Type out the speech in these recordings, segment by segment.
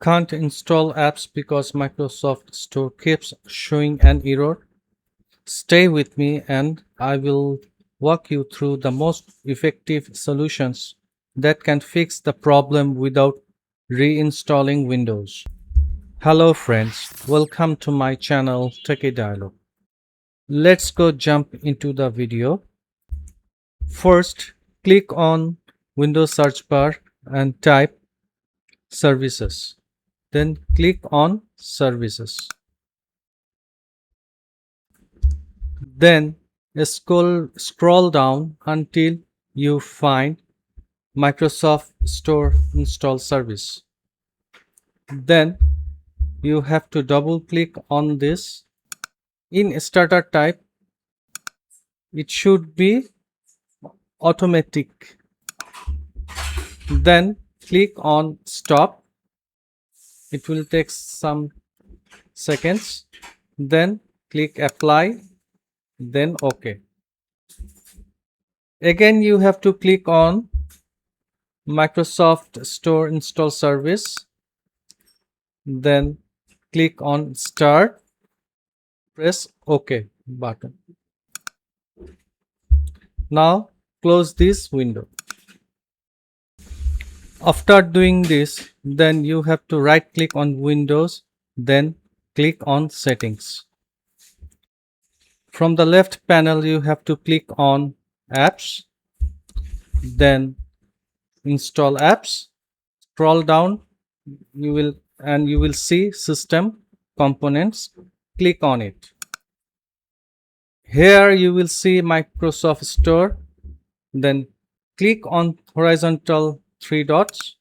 Can't install apps because Microsoft Store keeps showing an error? Stay with me and I will walk you through the most effective solutions that can fix the problem without reinstalling Windows. Hello friends, welcome to my channel Techie Dialogue. Let's go jump into the video. First, click on Windows search bar and type services. Then click on services. Then scroll down until you find Microsoft Store install service. Then you have to double click on this. In starter type, it should be automatic. Then click on stop. It will take some seconds. Then click apply. Then OK. Again, you have to click on Microsoft Store install service. Then click on start. Press OK button. Now close this window. After doing this, then you have to right click on Windows, then click on settings. From the left panel, you have to click on apps, then install apps. Scroll down, you will see system components. Click on it. Here you will see Microsoft Store. Then click on horizontal 3 dots,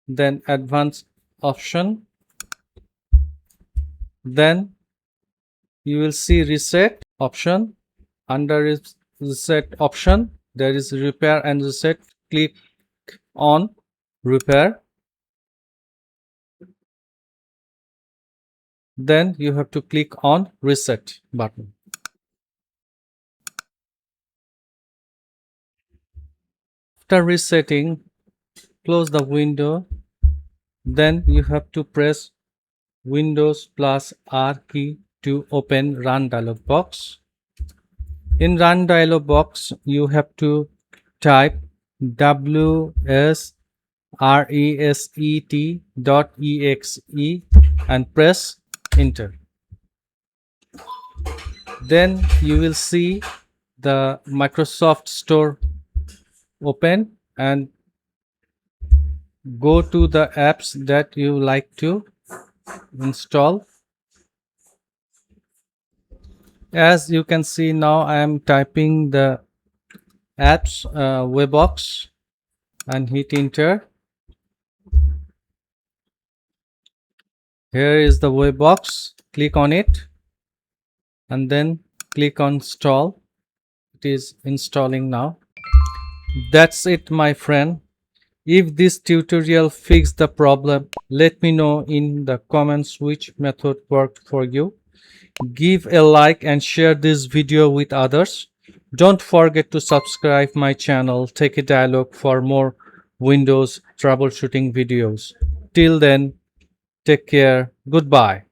then advanced option. Then you will see reset option. Under reset option, there is repair and reset. Click on repair. Then you have to click on reset button. After resetting, close the window. Then you have to press Windows plus R key to open Run dialog box. In Run dialog box, you have to type wsreset.exe and press enter. Then you will see the Microsoft Store open and go to the apps that you like to install. As you can see, now I am typing the apps webbox and hit enter. Here is the webbox. Click on it and then click on install. It is installing now. That's it, my friend. If this tutorial fixed the problem, let me know in the comments which method worked for you. Give a like and share this video with others. Don't forget to subscribe my channel Techie Dialogue for more Windows troubleshooting videos. Till then, take care. Goodbye.